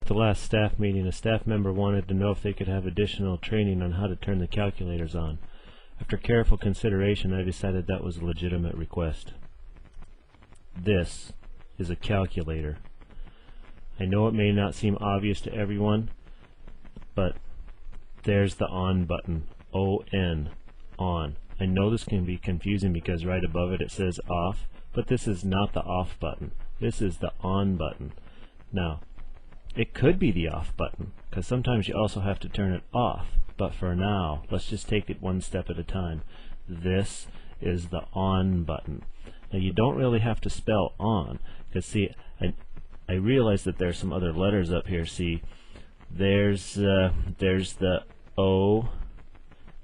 At the last staff meeting, a staff member wanted to know if they could have additional training on how to turn the calculators on. After careful consideration, I decided that was a legitimate request. This is a calculator. I know it may not seem obvious to everyone, but there's the on button, O-N, on. I know this can be confusing because right above it says off, but this is not the off button. This is the on button. Now, it could be the off button, because sometimes you also have to turn it off. But for now, let's just take it one step at a time. This is the on button. Now you don't really have to spell on, because see, I realize that there's some other letters up here. See, there's the O,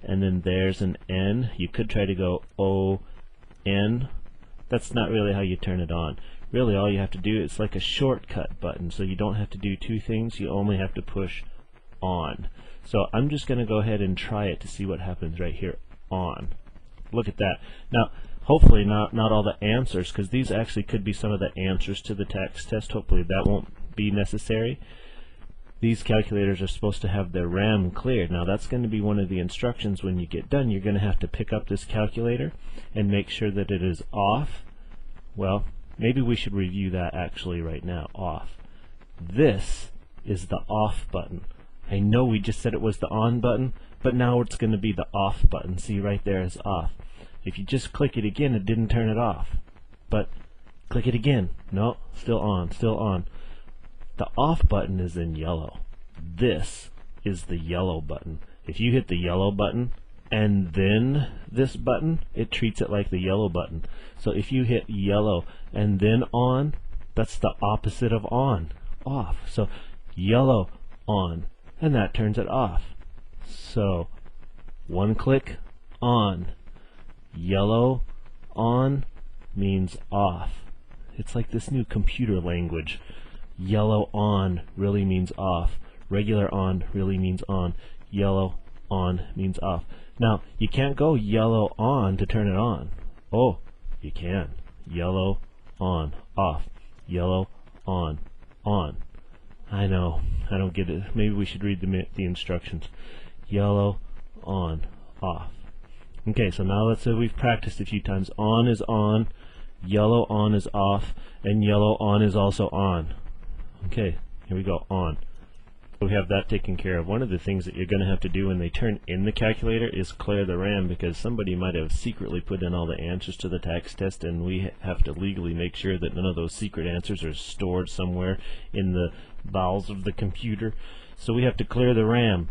and then there's an N. You could try to go O-N. That's not really how you turn it on. Really, all you have to do is like a shortcut button, so you don't have to do two things. You only have to push on. So I'm just going to go ahead and try it to see what happens right here. On. Look at that. Now, hopefully not all the answers, because these actually could be some of the answers to the tax test. Hopefully that won't be necessary. These calculators are supposed to have their RAM cleared. Now that's going to be one of the instructions when you get done. You're going to have to pick up this calculator and make sure that it is off. Well, maybe we should review that actually right now. Off. This is the off button. I know we just said it was the on button, but now it's going to be the off button. See, right there is off. If you just click it again, it didn't turn it off. But click it again. No, still on, still on. The off button is in yellow. This is the yellow button. If you hit the yellow button and then this button, it treats it like the yellow button. So if you hit yellow and then on, that's the opposite of on, off. So yellow, on, and that turns it off. So one click, on. Yellow, on means off. It's like this new computer language. Yellow on really means off. Regular on really means on. Yellow on means off. Now, you can't go yellow on to turn it on. Oh, you can. Yellow on, off. Yellow on, on. I know, I don't get it. Maybe we should read the instructions. Yellow on, off. Okay, so now let's say we've practiced a few times. On is on, yellow on is off, and yellow on is also on. Okay, here we go, on. We have that taken care of. One of the things that you're going to have to do when they turn in the calculator is clear the RAM, because somebody might have secretly put in all the answers to the tax test, and we have to legally make sure that none of those secret answers are stored somewhere in the bowels of the computer. So we have to clear the RAM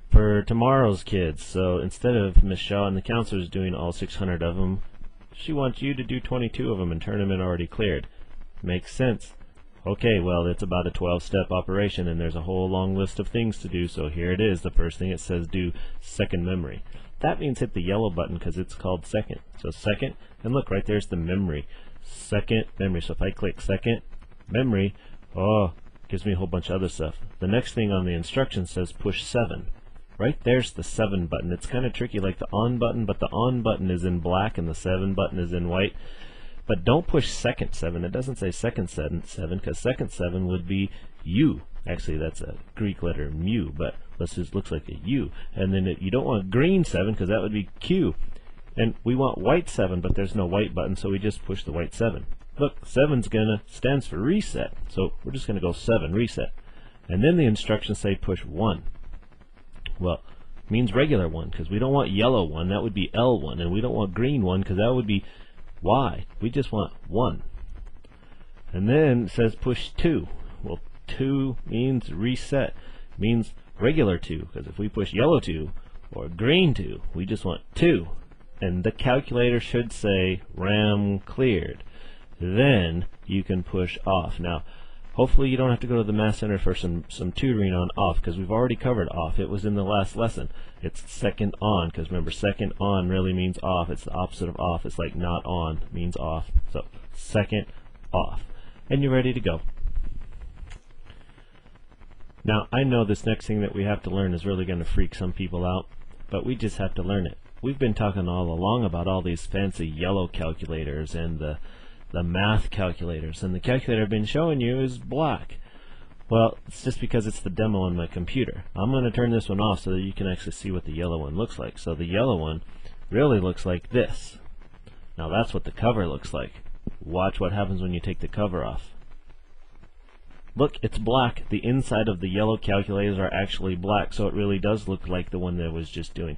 for tomorrow's kids. So instead of Miss Shaw and the counselors doing all 600 of them, she wants you to do 22 of them and turn them in already cleared. Makes sense. Okay, well, it's about a 12-step operation, and there's a whole long list of things to do, so here it is. The first thing it says, do second memory. That means hit the yellow button because it's called second. So second, and look, right there's the memory. Second memory. So if I click second memory, oh, gives me a whole bunch of other stuff. The next thing on the instruction says push 7. Right there's the 7 button. It's kind of tricky like the on button, but the on button is in black and the 7 button is in white. But don't push second 7. It doesn't say second 7 because second 7 would be U. Actually, that's a Greek letter mu, but this just looks like a U. And then you don't want green 7 because that would be Q. And we want white 7, but there's no white button, so we just push the white 7. Look, 7's stands for reset, so we're just gonna go 7 reset. And then the instructions say push 1. Well, it means regular 1 because we don't want yellow 1. That would be L1, and we don't want green 1 because that would be Y. We just want 1. And then it says push 2. Well, 2 means reset. Means regular 2, because if we push yellow 2 or green 2, we just want 2. And the calculator should say RAM cleared. Then you can push off. Now, hopefully you don't have to go to the Math Center for some tutoring on off, because we've already covered off. It was in the last lesson. It's second on, because remember, second on really means off. It's the opposite of off. It's like not on means off. So second off. And you're ready to go. Now, I know this next thing that we have to learn is really going to freak some people out, but we just have to learn it. We've been talking all along about all these fancy yellow calculators and the math calculators, and the calculator I've been showing you is black. Well, it's just because it's the demo on my computer. I'm going to turn this one off so that you can actually see what the yellow one looks like. So the yellow one really looks like this. Now that's what the cover looks like. Watch what happens when you take the cover off. Look, it's black. The inside of the yellow calculators are actually black, so it really does look like the one that I was just doing.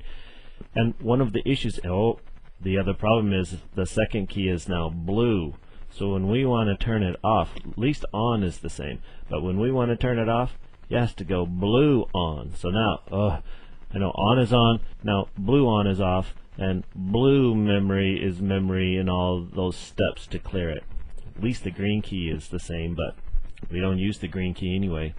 And one of the issues, the other problem is the second key is now blue. So when we want to turn it off, at least on is the same, but when we want to turn it off, it has to go blue on. So now, I know on is on, now blue on is off, and blue memory is memory and all those steps to clear it. At least the green key is the same, but we don't use the green key anyway.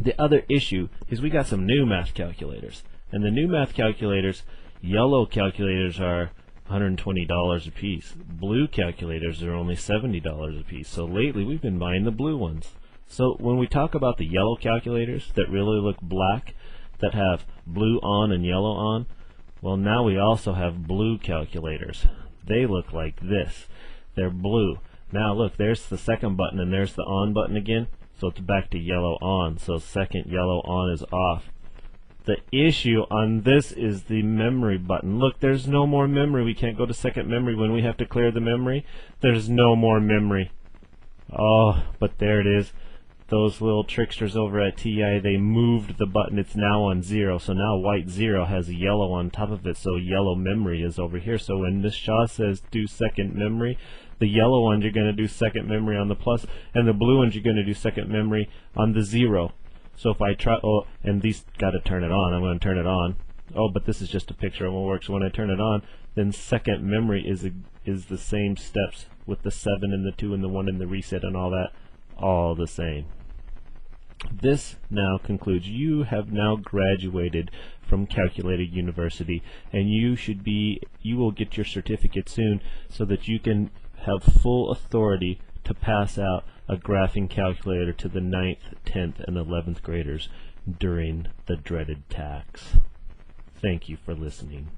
The other issue is we got some new math calculators, and the new math calculators, yellow calculators are $120 a piece. Blue calculators are only $70 a piece. So lately we've been buying the blue ones. So when we talk about the yellow calculators that really look black, that have blue on and yellow on, well, now we also have blue calculators. They look like this. They're blue. Now look, there's the second button and there's the on button again. So it's back to yellow on. So second yellow on is off. The issue on this is the memory button. Look, there's no more memory. We can't go to second memory when we have to clear the memory. There's no more memory. Oh, but there it is. Those little tricksters over at TI, they moved the button. It's now on 0. So now white 0 has yellow on top of it. So yellow memory is over here. So when Ms. Shaw says do second memory, the yellow ones you're going to do second memory on the plus, and the blue ones you're going to do second memory on the 0. So if I try, and these got to turn it on. I'm going to turn it on. Oh, but this is just a picture. It won't work. So when I turn it on, then second memory is the same steps with the 7 and the 2 and the 1 and the reset and all that, all the same. This now concludes. You have now graduated from Calculator University, and you will get your certificate soon so that you can have full authority to pass out a graphing calculator to the 9th, 10th, and 11th graders during the dreaded tax. Thank you for listening.